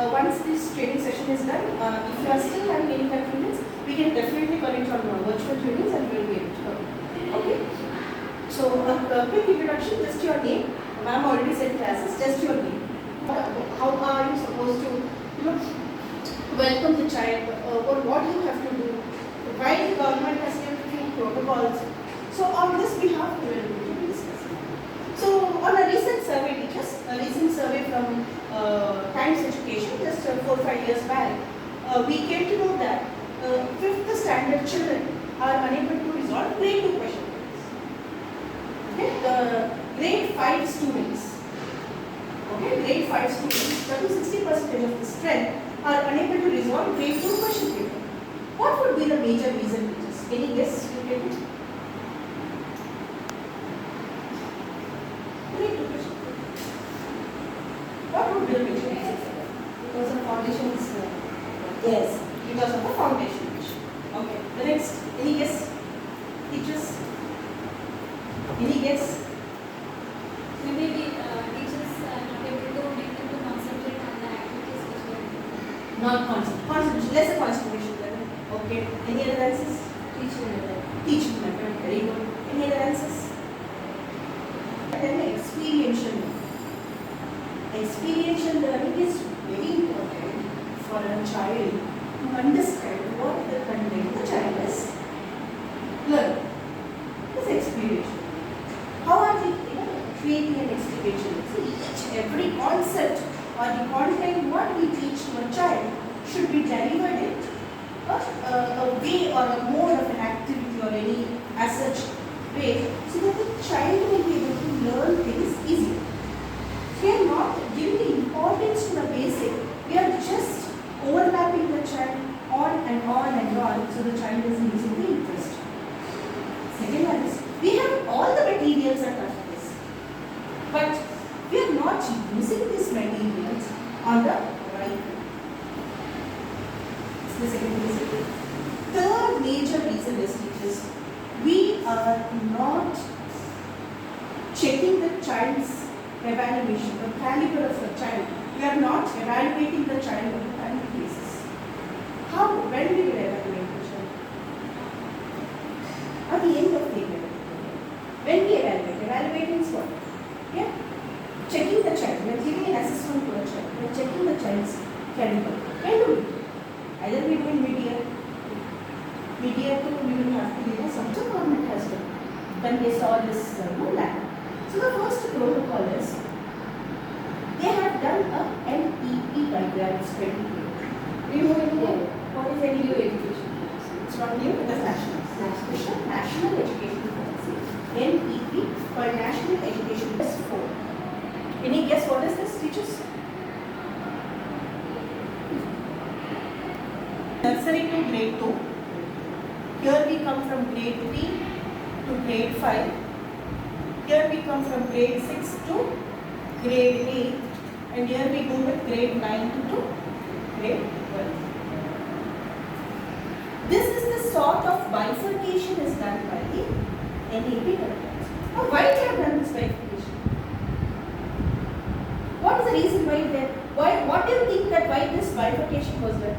once this training session is done, if you are still having any confusions, we can definitely connect on virtual trainings and we will be able to cover. Okay? So, a quick introduction, just your name. Ma'am already said classes, just your name. How are you supposed to, welcome the child, or what you have to do, why the government has kept few protocols. So, on this behalf, we will be discussing. So, on a recent survey, teachers, a recent survey from Times Education, just 4 or 5 years back, we came to know that 5th standard children are unable to resolve grade 2 question papers. Okay, the grade 5 students, okay, grade 5 students, that is 60% of the strength, are unable to resolve grade 2 question paper. What would be the major reason, teachers? Any guess you get it? Grade 2 question paper. What would be the major reason for that? Because the foundation is Yes, because of the foundation issue. Okay, the next, any guess? Teachers? Any guess? maybe teachers are not able to make them to concentrate on the activities which they are doing. Not concentration, lesser concentration level. Okay, any other answers? Teaching method. Teaching method, very good. Any other answers? Then experiential learning. Experiential learning is very important for a child to understand what the content the child is learning. This experiential. How are we creating an experiential? See, every concept or the content what we teach to a child should be delivered in a way or a mode of an activity or any as such way, so that the child will be able to learn things easily. So we are not giving the importance to the basic, we are just overlapping the child on and on and on, so the child is losing the interest. Second one is, we have all the materials at our place, but we are not using these materials on the right way. The second reason. Third major reason is, teachers, we are not checking the child's evaluation, the caliber of the child. We are not evaluating the child on a timely basis. How? When we will evaluate the child? At the end of the year. When we evaluate means what? Yeah? Checking the child. We are giving an assessment to a child. We are checking the child's caliber. When do we do? Either we do in mid-year. Mid-year too, we will have to give some government has done. Then they saw this lab. So the first protocol is, they have done a NEP diagram spread. Do you know any? What is NEP education? It's not new, it is National Education Policy. NEP for National Education is 4. Any guess what is this, teachers? Nursery to grade 2. Here we come from grade 3 to grade 5. Here we come from grade 6 to grade 8. And here we go with grade 9 to grade 12. This is the sort of bifurcation is done by the NEP guidelines. Now, why they have done this bifurcation? What is the reason why that? What do you think that why this bifurcation was done?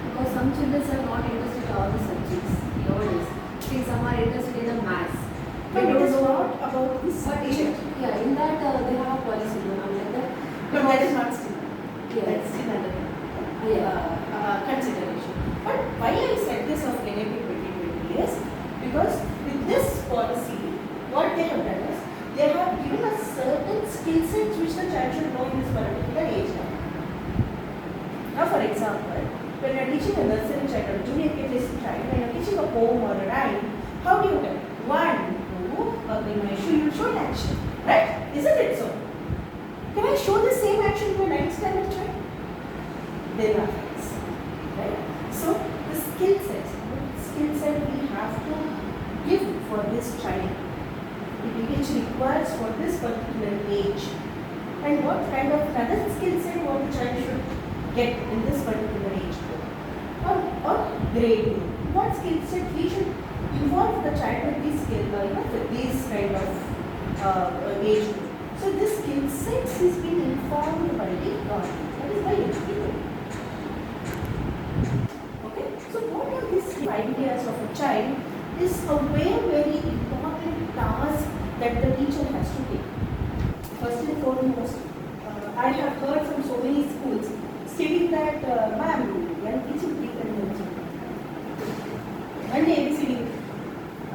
Because some children are not interested in all the subjects nowadays. See, some are interested in the maths. But it is not about this subject. Yeah, in that they have a policy, like that. But that is not still. Yeah. That's still under consideration. But why I said this of NAP 2020 is because with this policy, what they have done is they have given a certain skill sets which the child should know in this particular age level. Now, for example, when you are teaching a nursery child or junior KG child, when you are teaching a poem or a rhyme, how do you tell? 1, 2, you show an action, right? Isn't it so? Can I show the same action to a 9th standard child? They are things, right? So the skill set we have to give for this child, which requires for this particular age, and what kind of another skill set what the child should get in this particular age group, or grade group. What skill set we should involve the child with these skill, with these kind of age group. So this skill sets is being informed by the government. I have heard from so many schools stating that, ma'am, we are teaching pre-comprehension. Only ABCD,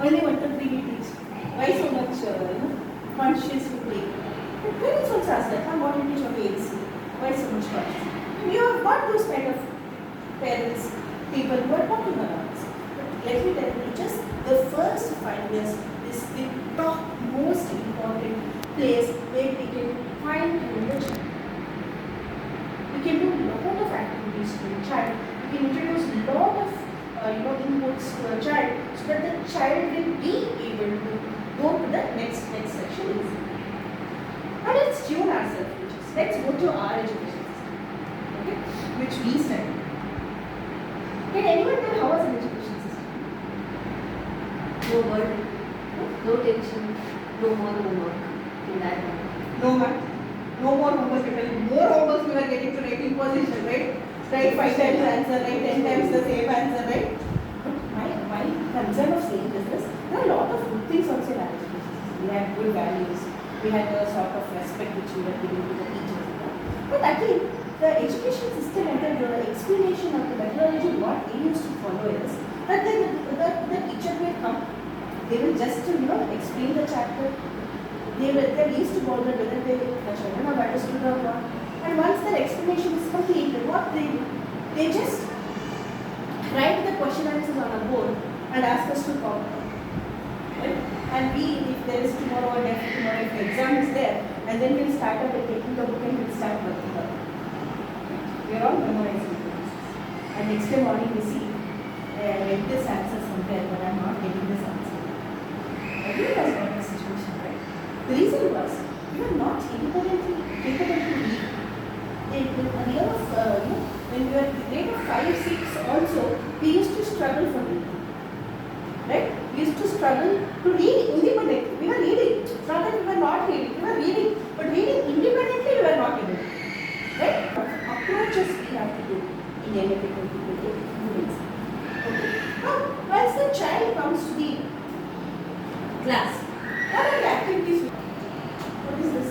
only 1 to 3 we teach. Why so much, conscious to play? But parents also ask that, ma'am, what do you teach only ABCD? Why so much conscious? You have got those kind of parents, people who are talking around us. But let me tell you, just the first 5 years is the top most important place where we can find enrichment. We can do a lot of activities to a child. We can introduce a lot of inputs to a child so that the child will be able to go to the next section easily. Now let's tune ourselves. Let's go to our education system, okay, which we study. Can anyone tell how was an education system? No burden, no tension, no more homework in that one. No one. No more homework. More homework we were getting to writing position, right? Write 5 times the answer, write 10 times the same answer, right? But my concern of saying this is there are a lot of good things also in our education system. We had good values. We had a sort of respect which we were giving to the teachers. But again, the education system and the explanation of the methodology, what they used to follow is that the teacher will come, they will just explain the chapter. They're used to bother whether the children have understood or not. And once their explanation is completed, what they do, they just write the question answers on a board and ask us to copy. Right? And we, if there is tomorrow or day after tomorrow, if the exam is there, and then we'll start up with taking the book and we'll start working on it. We are all memorizing the answers. And next day morning we see, I get this answer from there, but I'm not getting this answer. Everyone has got this situation, right? The reason was, we were not independently capable to read. In a year of, when we were in grade of 5, 6 also, we used to struggle for reading. Right? We used to struggle to read independently. We were reading. It's not that we were not reading. We were reading. But reading independently, we were not able to. Right? Approaches we have to do in elementary students. Okay. Now, once the child comes to the class, what are the activities? What is this?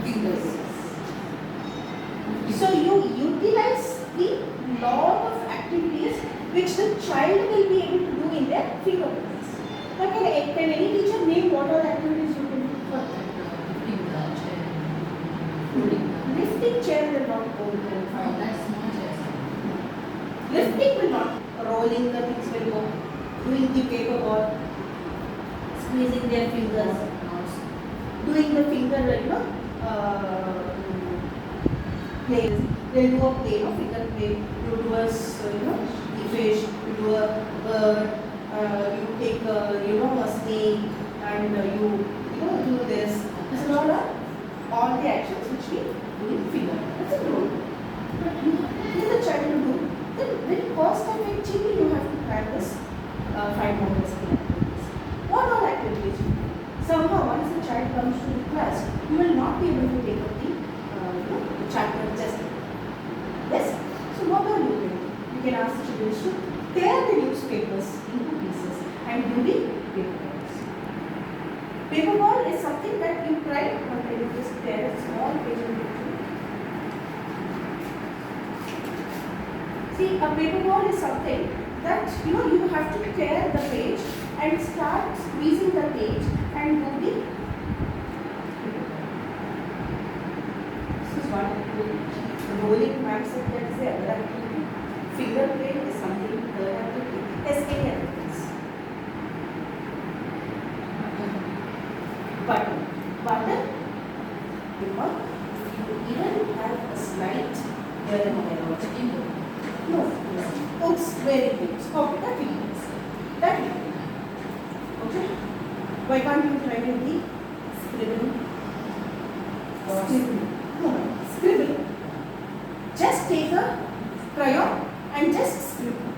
Fingers. So you utilize the lot of activities which the child will be able to do in their fingerprints. Now, can any teacher name what are the activities you can do for that? Lifting chair will not go very far. That's not just. Lifting will not. Rolling the things will go. Doing the paper ball. Squeezing their fingers. Doing the finger, plays. They'll do a play, finger play. You do a, the fish. You do a bird. You take a snake, and you do this. This is all the actions which we do in finger. That's a role. But you tell the child to do. Then very cost effectively you have to practice 5 motor skill activities. What all activities you do? Somehow once the child comes to the class, you will not be able to take up the chapter just. Yes? So what are you doing? You can ask the children to tear the newspapers into pieces and do the paper balls. Paper ball is something that you try, but you just tear a small page of paper. See, a paper ball is something that you have to tear the page and start squeezing the page and do the paper ball. This is one activity. The rolling map set, that is the other activity. Finger play is something, third activity. Any activities. Button, because you even have a slight here and there. No, books, very big. Okay, that we can see. That we can see. Okay? Why can't you try with the scribble? Scribble. No, scribble. Just take a crayon and just scribble.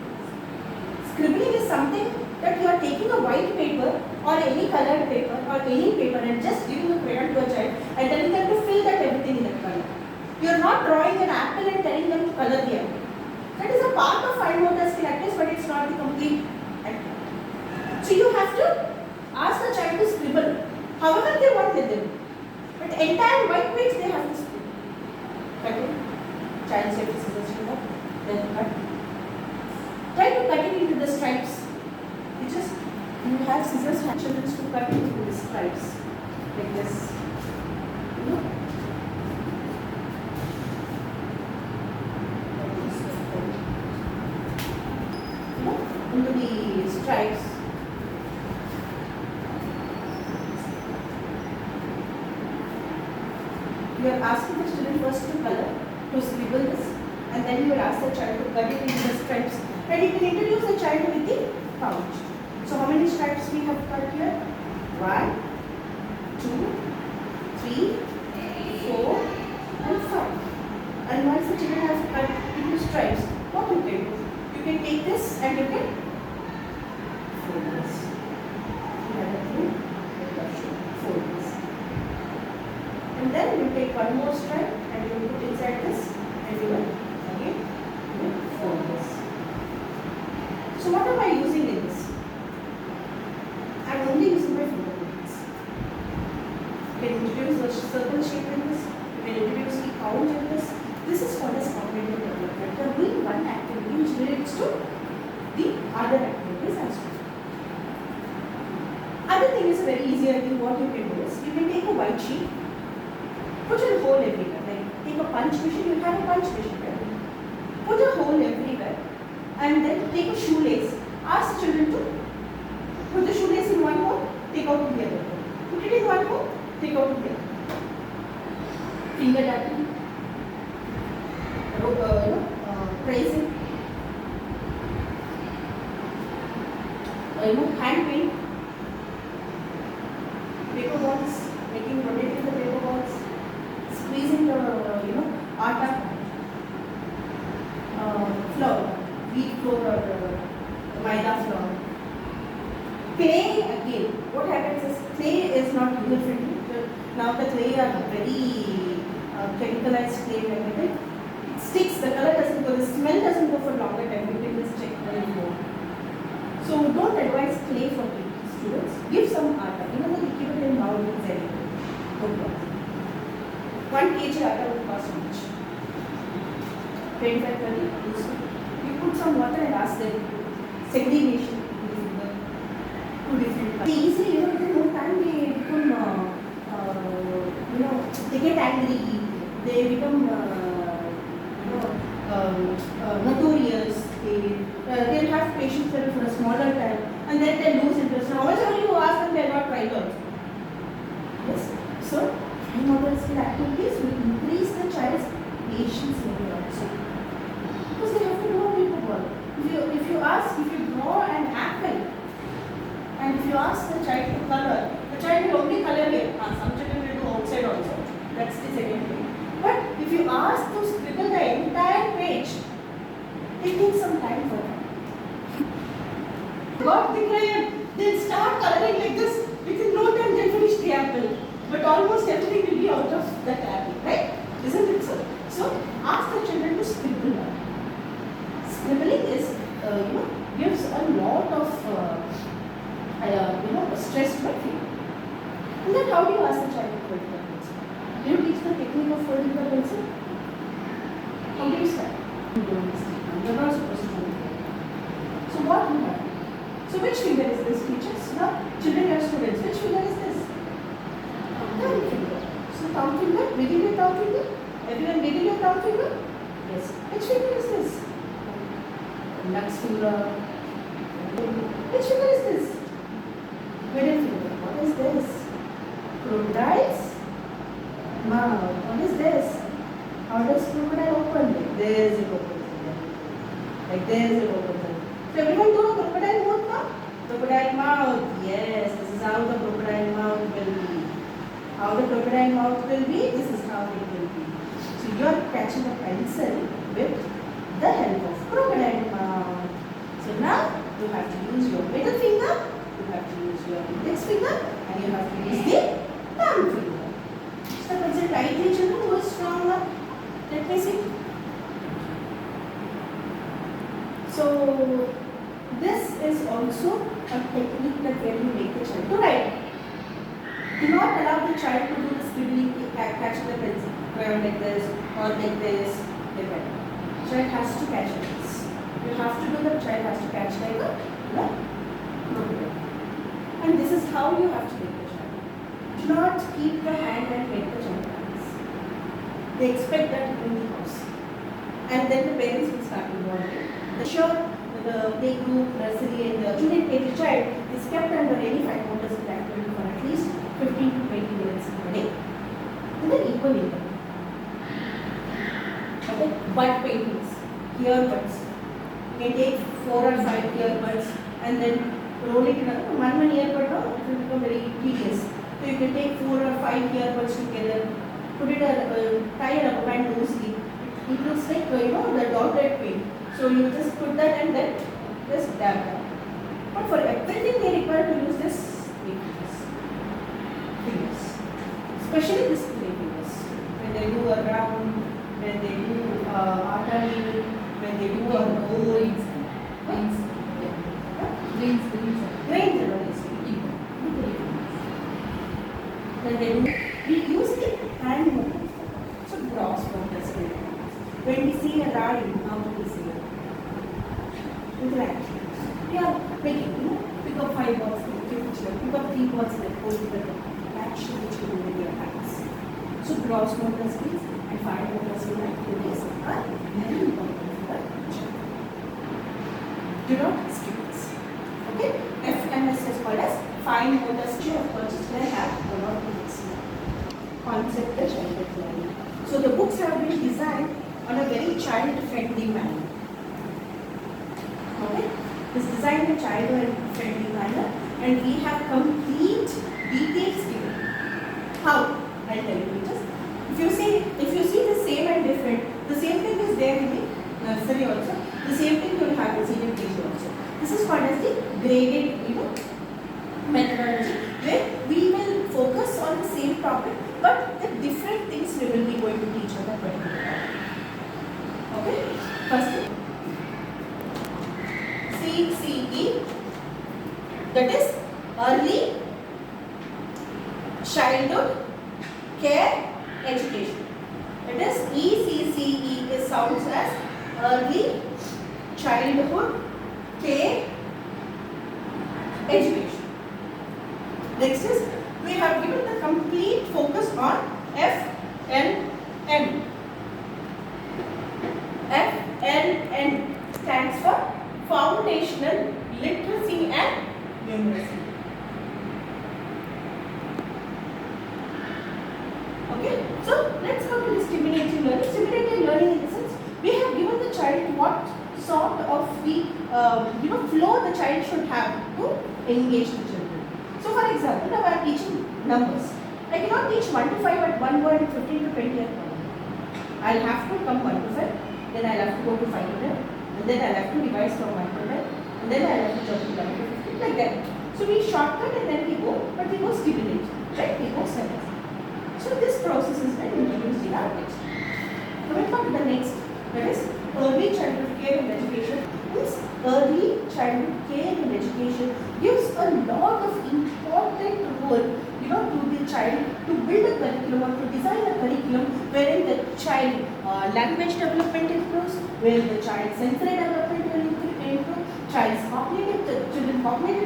Scribbling is something that you are taking a white paper or any colored paper or any paper and just giving a crayon to a child and telling them to fill that everything in that color. You are not drawing an apple and telling them to color the apple. That is a part of fine motor skill activities, but it's not the complete activity. So you have to ask the child to scribble however they want with them. But entire white page they have to split. Cut it. Child safety scissors to cut. Then cut. Try to cut it into the stripes. You just you have scissors for children to cut it into the stripes like this. You know? Into the stripes. You are asking the student first to color, to scribble this, and then you will ask the child to cut it into the stripes. And you can introduce the child with the pouch. So how many stripes we have cut here? 1, 2, 3, 4, and 5. And once the children have cut into stripes, what you can do? You can take this and you can fold this. Fold this. And then you take one more stripe and you will put inside this and you will again fold this. So what am I using in this? I am only using my fingertips. You can introduce the circle shape in this. You can introduce the count in this. This is called as cognitive development. You are doing one activity which relates to the other activities as well. Other thing is very easy. I think what you can do is you can take a white sheet, put a hole everywhere. Like take a punch machine, you have a punch machine, right? Put a hole everywhere and then take a shoelace. Ask children to put the shoelace in one hole, take out in the other hole. Put it in one hole, take out in the other. Finger tapping, tracing, hand paint, paper balls, rotating the paper balls, squeezing the atta, flour, wheat flour or maida flour. Clay again. What happens is clay is not user friendly. Now the clay are very chemicalized clay and everything. It sticks. The color doesn't go. The smell doesn't go for longer time. You can just check very more. So don't advise clay for students. Give some atta. You know, keep it in bowl with very good. No problem. 1 kg atta would cost how much? 25, 30. You put some water and ask them segregation to different colors. Easily, within no time they become, they get angry. They become, notorious. They'll have patience level for a smaller time, and then they lose interest. Now, whenever you ask them, they are not trying also. Yes. So, motor skill activities will increase the child's patience level also. Because they have to know people work. If you draw an apple, and if you ask the child to color, the child will only color here. Some children will do outside also. That's the second thing. But if you ask to scribble the entire page, it takes some time for them. Got the crayon, they'll start coloring like this. Within no time they'll finish the apple. But almost everything will be out of that apple, right? Isn't it so? So ask the children to scribble. Scribbling is, gives a lot of stress to the finger. And then how do you ask the child to fold the pencil? Do you teach the technique of folding the pencil? How do you start? You don't mistake. You're not supposed to do it. So what you have? So which finger is this, teachers? Now, children are students. Which finger is this? Thumb finger. So thumb finger, wiggle your thumb finger. Everyone wiggle your thumb finger? Yes. Which finger is this? Index finger. Which finger is this? Middle finger. What is this? Crocodile's mouth. What is this? How does crocodile open? Like this it opens. Like this it opens. So everyone know crocodile mouth now? Crocodile mouth. Yes, this is how the crocodile mouth will be. How the crocodile mouth will be? This is how it will be. So you are catching a pencil with the help of crocodile mouth. So now you have to use your middle finger, you have to use your index finger, and you have to use the thumb finger. So pencil tightly, children. Who is stronger? Let me see. So this is also a technique that where you make the child to write. Do not allow the child to do this scribbling, catching the pencil, crayon like this or like this, like that. Child has to catch like this. You have to do the child has to catch like a crocodile. And this is how you have to make the child. Do not keep the hand and make the child dance. They expect that in the house. And then the parents will start involving. Sure, the playgroup, nursery and the junior KG child is kept under any fine motor skill activity for at least 15 to 20 minutes per day. In an equal interval. Okay, bud paintings, earbuds. You can take 4 or 5 earbuds and then roll it in a one earbud, it will become very tedious. So you can take 4 or 5 earbuds together, put it tie a rubber band loosely. It looks like the dotted paint. So you just put that and then just dab that. But for everything they require to use this fingers. Especially this 3 fingers. When they do a round, when they do artery, when they do a grains and all this. When they do, we use the hand movement. So gross motor skill. When we see a rhyme, how do we see it? With actions. We are making, pick up 5 balls, pick up 3 balls, and hold together. Action which you do with your hands. So gross motor skills and fine motor skill activities are very important for the child. Do not skip this. Okay? FMS is called as fine motor skill. Of course, it's going to have a lot of things. Concept the childhood learning. So the books have been designed on a very child-friendly manner. Okay? It's designed in a child-friendly manner, and we have complete details given. How? I'll tell you just. If you see the same and different, the same thing is there in the nursery also. The same thing you will have in senior KG also. This is called as the graded, methodology, where we will focus on the same topic, but the different things we will be going to teach on that particular topic. Okay? First thing. CCE, that is early childhood care education. It is ECCE is sounds as early childhood care education. Next is we have given the complete focus on FLN. FLN stands for Foundational Literacy and Numeracy. Okay, so let's come to the stimulating learning. Stimulating learning in the sense we have given the child what sort of the flow the child should have to engage the children. So for example, now I am teaching numbers. I cannot teach 1 to 5 at one go and 15 to 20 at one. I'll have to come 1 to 5, then I'll have to go to 5 to 10, and then I'll have to revise from 1 to 10, and then I'll have to jump to 11 to 15, like that. So we shortcut and then we go, but we go stimulate, right? We go step. So this process is then introduced in our text. Coming on to the next, that is early childhood care and education. This early childhood care and education gives a lot of important role, to the child to build a curriculum or to design a curriculum wherein the child language development improves, where the child's sensory development will improve, children's cognitive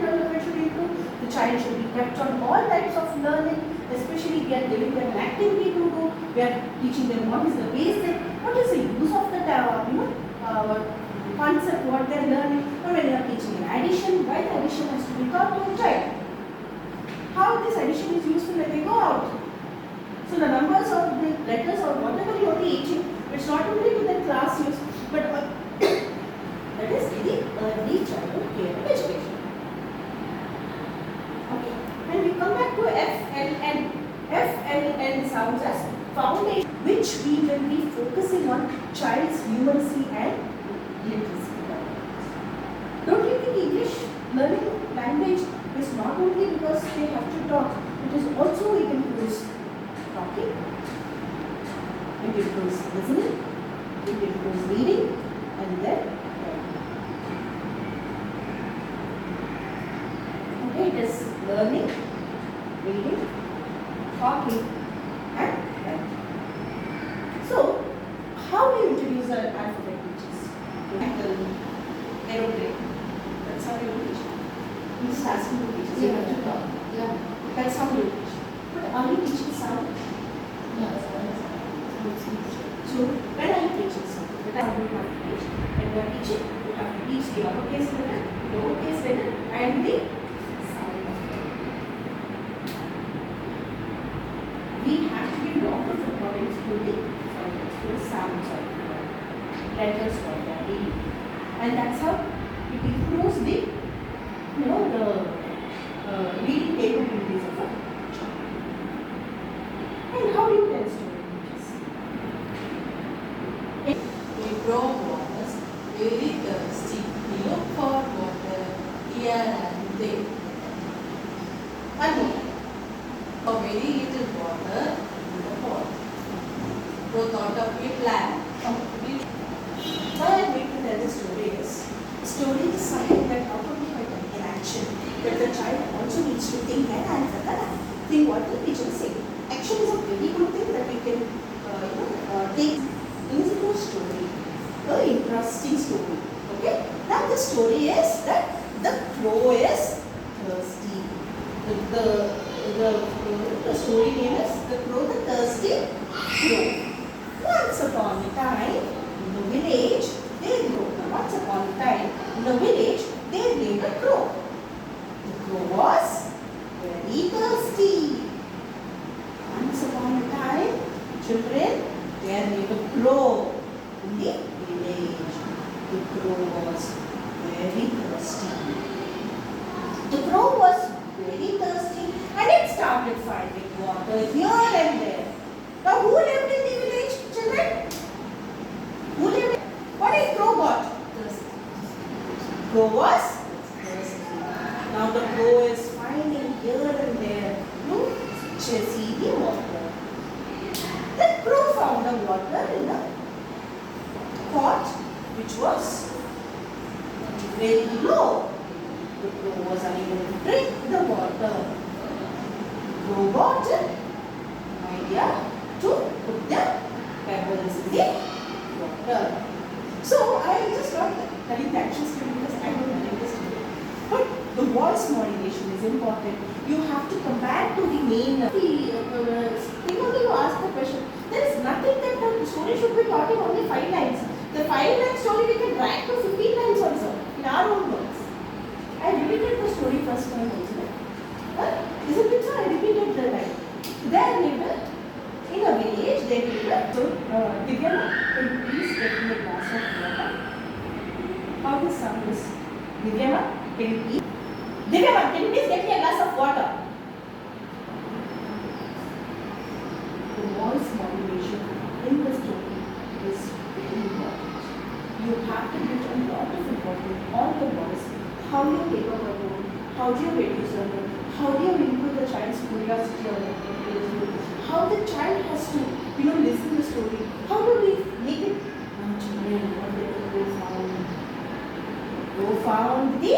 development should improve, the child should be kept on all types of learning, especially we are giving them an activity to do, we are teaching them what is the basic, what is the use of the concept, what they are learning, or when you are teaching an addition, why the addition has to be taught to the child. How this addition is useful when they go out. So the numbers or the letters or whatever you are teaching, it's not only to the class use, but that is the early childhood care and education. Okay, and we come back to FLN. FLN sounds as foundation, which we will be focusing on child's numeracy and literacy. Don't you think English learning language is not only because they have to talk, it is also it improves talking, it improves listening, it improves reading, and then okay, it is learning, reading, talking, use an alphabet teachers. Vehicle, aeroplane. That's how you teach. You just ask me to teach. You have to talk. Yeah. That's how you teach. But are you teaching sound? Yeah. So when are you teaching sound? That's how you have to teach. When you are teaching, you have to teach the uppercase letter, lowercase letter, and the sound. We have to be lot of importance to the sounds of letters for their reading, and that's how it improves the reading capabilities of a child. And how do you tell stories? A frog was very thirsty. He looked for water here and there. And a very little water in the pot. Crow thought of a plan. Why I make to tell the story is something that out of an action, but the child also needs to think and answer that think what the teacher is saying. Action is a very good thing that we can take into a story, an interesting story. Okay. Now the story is that the crow is thirsty. The story name is The Crow, the Thirsty Crow. Once upon a time, in the village, there lived once upon a time, in the village, there lived a crow. The crow was very thirsty. Once upon a time, children, there lived a crow in the village. The crow was very thirsty. The crow was very thirsty and it started finding water here and there. Now who lived in the village, children? Who lived in? What is crow got? Thirsty. Crow was thirsty. Now the crow is finding here and there to see the water. The crow found the water in a pot which was very low. The crow was unable to drink the water. Crow got an idea to put the pebbles in the water. So I just not telling the action story because I don't know this story. But the voice modulation is important. You have to come back to the main thing only you ask the question. There is nothing that the story should be taught in only 5 lines. The 5-line story we can drag to 15 lines also in our own words. I repeated the story first time also. Isn't it so? I repeated the line. There lived in a village, there lived. So, Divya, can you please get me a glass of water? How this sound is? Divya, can you please? Divya, can you please get me a glass of water? The voice modulation in the story is very important. You have to give a lot of importance on the voice. How do you take up a tone? How do you reduce the tone? How do you improve the child's curiosity or how the child has to, listen to the story? How do we make it? Children, what did the crow found? Crow found the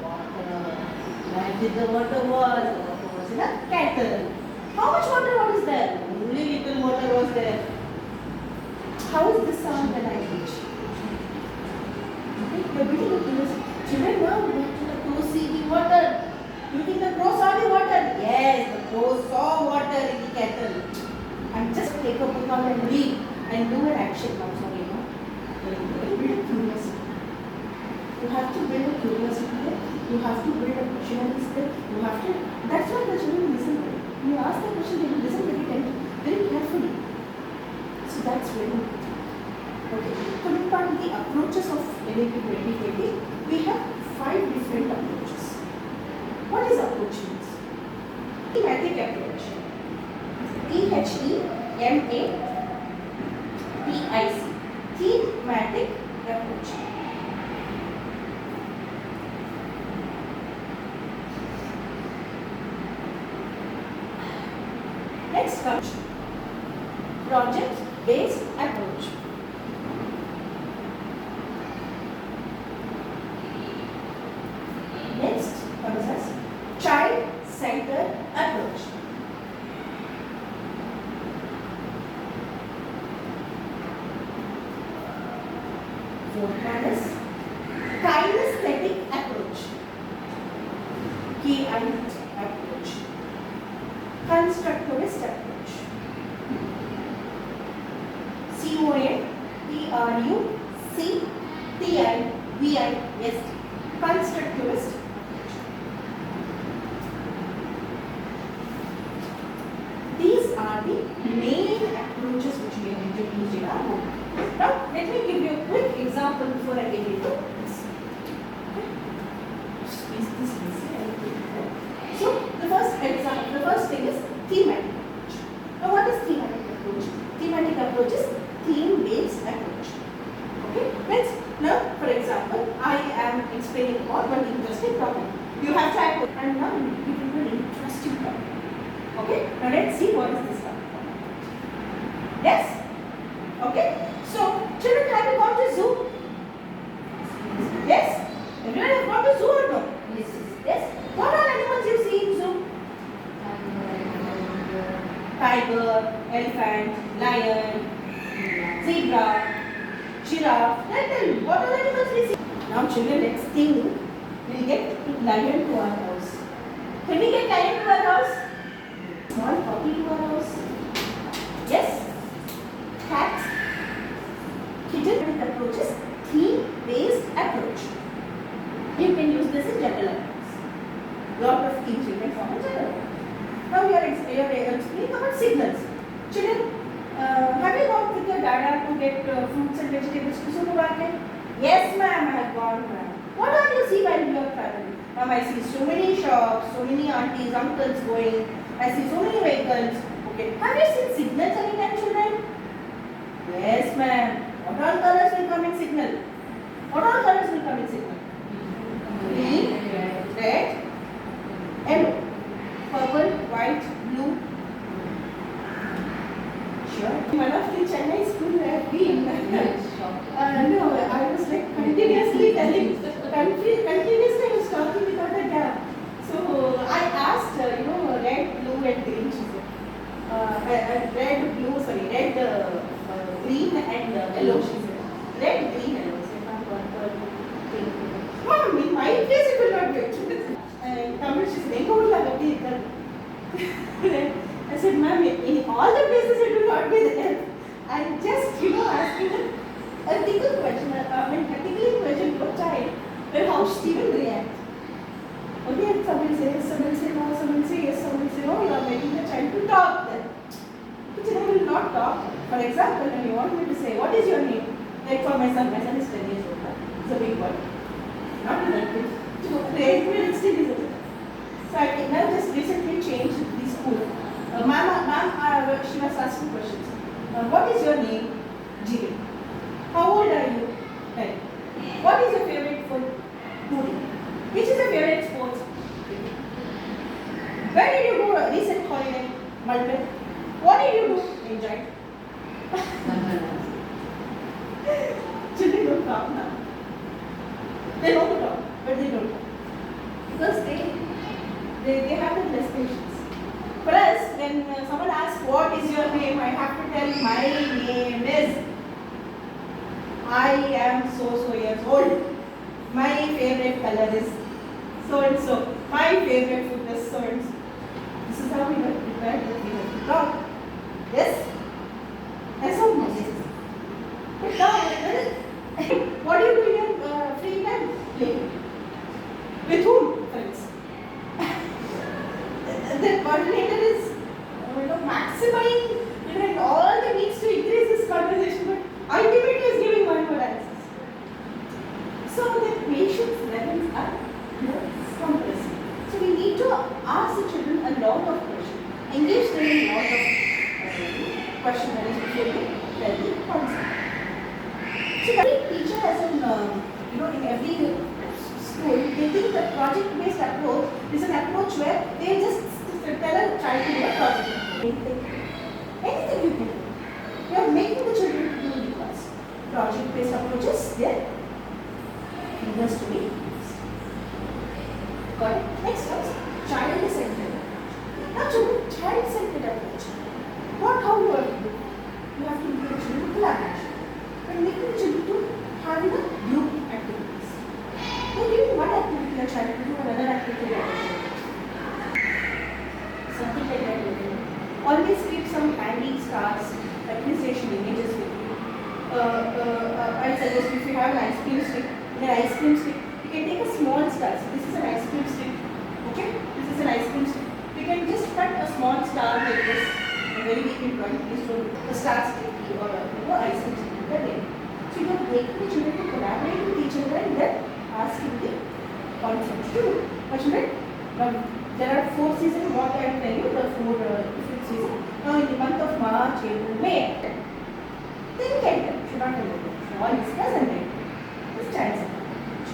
water. Where did the water was? The water was in a kettle. How much water was there? Only little water was there. How is this sound when I teach? Okay, you're building a curiosity. Children, now we have to the crow see the water. You think the crow saw the water? Yes, the crow saw water in the kettle. And just take a book out and read and do an action. I'm sorry, no? Build a curiosity. You have to build a curiosity there. You have to build a questionnaire there. You have to. That's why the children listen. You ask the question, they will listen very carefully. So that's very important. Okay. Coming back to the approaches of NAP 2020, we have 5 different approaches. What is approach means? Thematic approach. THEMATIC. Thematic approach. Next comes project-based approach. Next comes as child-centered approach. Fourth one is kinesthetic approach. KINET approach. Constructivist approach. CONTRUCTIVIST. Constructivist. These are the main approaches which we have introduced in our book. Now, let me give you a quick example before I get into this. So, the first thing is thematic approach. Now, what is thematic approach? Thematic approach is theme-based approach. Okay? Means, now, for example, I am explaining about one interesting topic. You have tried, and now you give an interesting topic. Okay? Now, let's see what is this topic. Yes? Okay? So, children, have you gone to zoo? Yes? Everyone have gone to zoo or no? Yes. Yes? What are animals you see in zoo? Tiger, elephant, lion, zebra, giraffe. Tell me, what are animals we see? Now, children, let's think. We'll get lion to our house. Can we get lion to our house? Small puppy to our house? Yes? Cats? Kitten approach is theme-based approach. You can use this in general approach. Lot of themes you can form in general. Now you are explaining about signals. Children, have you gone with your dada to get fruits and vegetables to supermarket? Yes, ma'am, I have gone, ma'am. What do you see while you are traveling? Ma'am, I see so many shops, so many aunties, uncles going. I see so many vehicles. Okay. Have you seen signals anytime, children? Yes, ma'am. What all colors will come in signal? What all colors will come in signal? Green, red, yellow, purple, white, blue. Sure. One of the Chennai school I have been. No, I was like continuously I was talking without a gap. So I asked, red, blue and green. She said. Red, green and yellow. She said. Red, green, yellow. Mom, in my place it will not be. Tamil, she said, I said, ma'am, in all the places it will not be there. I'm just, asking a tickle question, a tickling question to a child, where how she will react. Okay, someone will say yes, someone will say no, someone will say yes, someone will say no, you are making the child to talk then. The child will not talk. For example, when you want me to say, what is your name? Like for my son is 10 years old, it's a big boy. Not that big. So, the 8 minutes still is a bit. So, I now just recently changed the school. Ma'am, she was asking questions. What is your name? Jimmy. How old are you? 10. What is your favorite food? Foodie. Which is your favorite sports? Where did you go recent holiday? Maldives. What did you do? Enjoy. Children don't talk now. They know to talk, but they don't talk. Because they have the less patience. For us, when someone asks, what is your name? I have to tell my name is. I am so years old. My favorite color is so and so. My favorite food is so and so. This is how we have prepared that we have to talk. Yes? That's how much it is. But now, what do you do in your free time? Play. With whom? Friends. The coordinator is maximizing all the needs to increase this conversation, but ultimately is giving one more answers. So the patience levels are compressing. So we need to ask the children a lot of questions, engage them in a lot of questionnaires before they tell the concept. So every teacher has in every school, they think that project-based approach is an approach where they just tell a child to do a project. Anything you can do. You are making the children do the class. Project-based approaches, there fingers to be used. Got it? Next one, child-centered. Now children, child-centered approach. How you have to do? You have to make the children collaboration. But making the children to having a group activities. So giving one activity a child to do another activity the other. Something like that. Always keep some handy stars, appreciation images with you. I suggest if you have an ice cream stick, in an ice cream stick, you can take a small star. So this is an ice cream stick. Okay? This is an ice cream stick. You can just cut a small star like this. A very big drawing, please don't do a star stick or ice cream stick. Okay? So you are making the children to collaborate with each other and then asking the concepts to do. Children, there are 4 seasons. What I am telling you, the 4 different seasons. Now in the month of March, April, May, then you can tell. Should not tell you. Should all discuss and then this child's approach.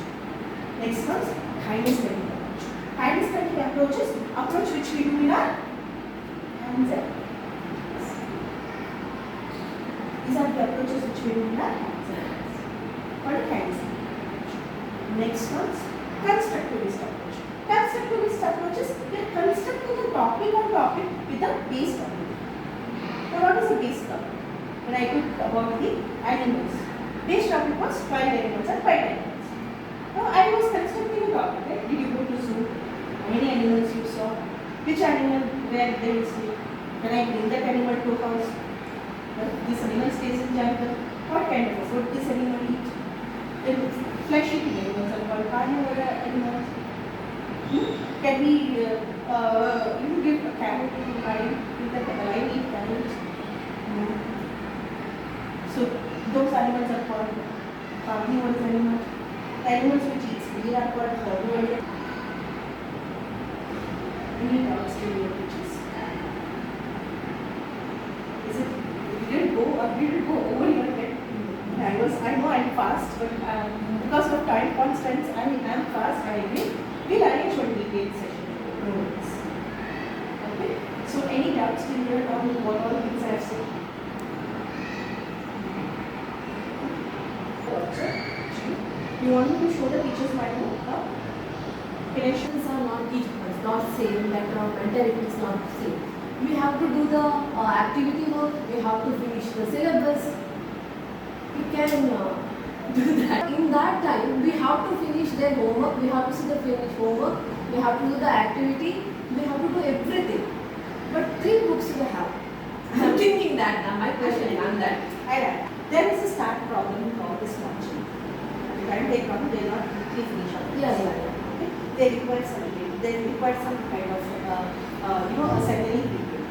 Next comes kindness building approach. Kindness building approach which we do in our hands and hands. These are the approaches which we do in our hands and hands. What a kindness approach. Next comes constructivist approach. Constructivist approaches, we are constructing a topic on topic with a base topic. Now what is a base topic? When I took about the animals, base topic was wild animals and pet animals. Now I was constructing a topic, right? Did you go to zoo? How many animals you saw? Which animal where they will sleep? Can I bring that animal to a house? This animal stays in jungle. What kind of food this animal eats? Then flesh eating animals are called carnivore animals. Can we give a carrot to the lion? Will the lion eat carrots? So those animals are called carnivorous animals. Animals which eat meat are called herbivores. Any doubts to your teachers? Is it? We didn't go over your head. I know I'm fast, but because of time constraints, I'm fast. I agree. We'll arrange one detailed session. Okay. So any doubts to your on what all things I have said? You want me to show the teachers my book? Connections are not same, like mentality is not same. We have to do the activity work, we have to finish the syllabus. We can do that. In that time, we have to finish their homework, we have to see the finished homework, we have to do the activity, we have to do everything. But 3 books we have. I am thinking that now, my question on that. There is a start problem called this launching. Time they come, they will not quickly finish up. Yeah. Okay? They require some kind of assembly period.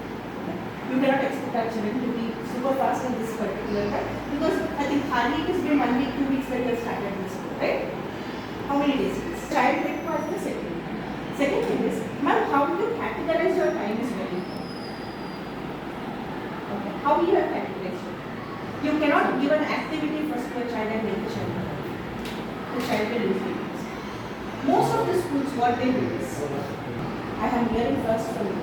Okay? You cannot expect our children to be super fast in this particular time because I think hardly it has been 1 week, 2 weeks that you have started this school, right? How many days is this? Child requires the second. Second thing is, ma'am, how do you categorize your time is very important. Okay. How will you have categorized it? You cannot give an activity first to a child and make the child learn. The child will lose it. Most of the schools, what they do is, I am hearing first from you.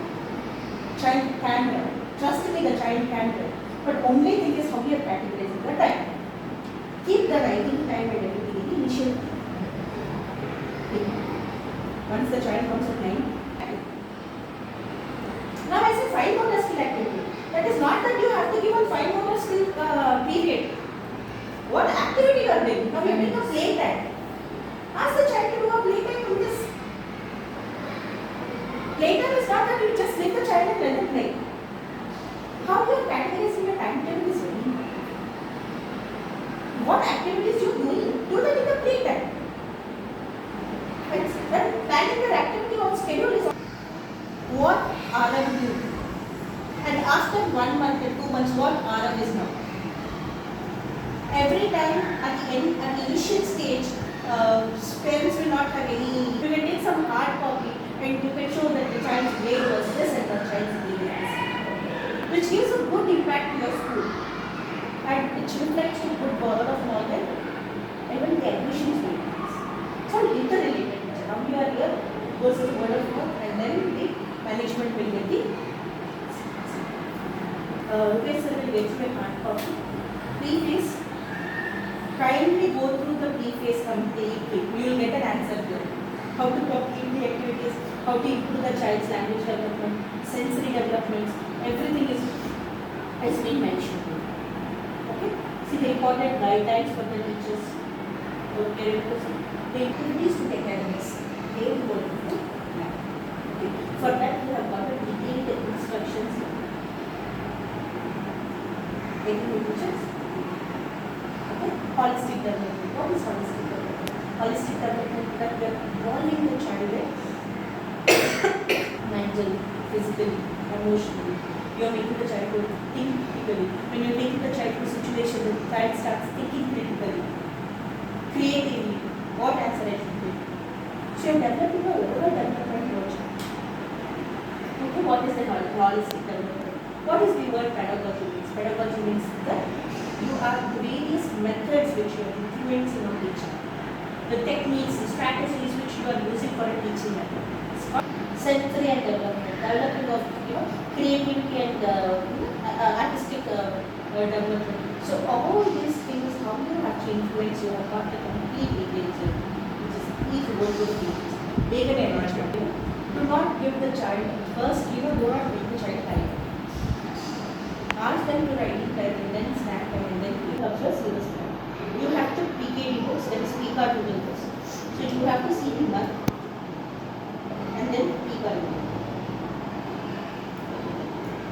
Child can learn. Trust me, the child can learn. But only thing is how we are categorizing the time. Keep the writing time and everything in the initial time. Once the child comes to 9. Now I say 5 motor skill activity. That is not that you have to give a 5 motor skill period. What activity you are doing? Now you are doing a play time. Ask the child to do a play time on this. Play time is not that you just leave the child and let them play. How you are categorizing your timetable is very important. What activities you are doing, do that in the play time. When planning your activity on schedule is what RM do. And after 1 month and 2 months, what RM is now. Every time at the initial stage, parents will not have any. You can take some hard copy and you can show that the child's grade was this and the child's grade is this. Which gives a good impact to your school. And it reflects a good word of knowledge and even the admission is very nice. It's all interrelated. Now we are here, goes the word of mouth and then the management will get the Rupesh sir will get you a hard copy. Preface. Kindly go through the preface completely. You will get an answer there. How to complete the activities, how to improve the child's language development, sensory developments, everything has been mentioned. Okay? See the important guidelines for the teachers. The activities to academics, they will go into lab. Okay. For that, you have got a detailed instructions. Any pictures? Okay. Holistic development. What is holistic development? Holistic development that we are involving the child in mentally, physically, emotionally. You are making the child to think critically. When you are taking the child to a situation, the child starts thinking critically, creatively. What answer I should give? So you are developing a overall development approach. Okay, what is the holistic development? What is the word pedagogy means? Pedagogy means that you have various methods which you are influencing on teaching. The techniques, the strategies which you are using for a teaching method. It's called sensory and development, developing of creativity and artistic development. So all these things, how you have to influence, you have got the complete details here, which is each word to the pages. Make an enrichment. Do not give the child first, do not make the child type. Ask them to write it and then snack them and then you have your syllabus plan. You have to PKD books, that is PK doodle books. So you have to see the mark and then PK doodle.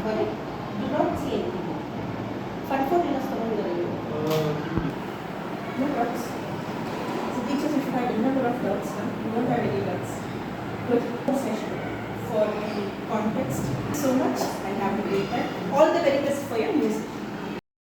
Got it? Do not see anything. Fun for dinner no dots. So teachers, if you had a number of dots, you don't have any dots. Good session for the context. So much.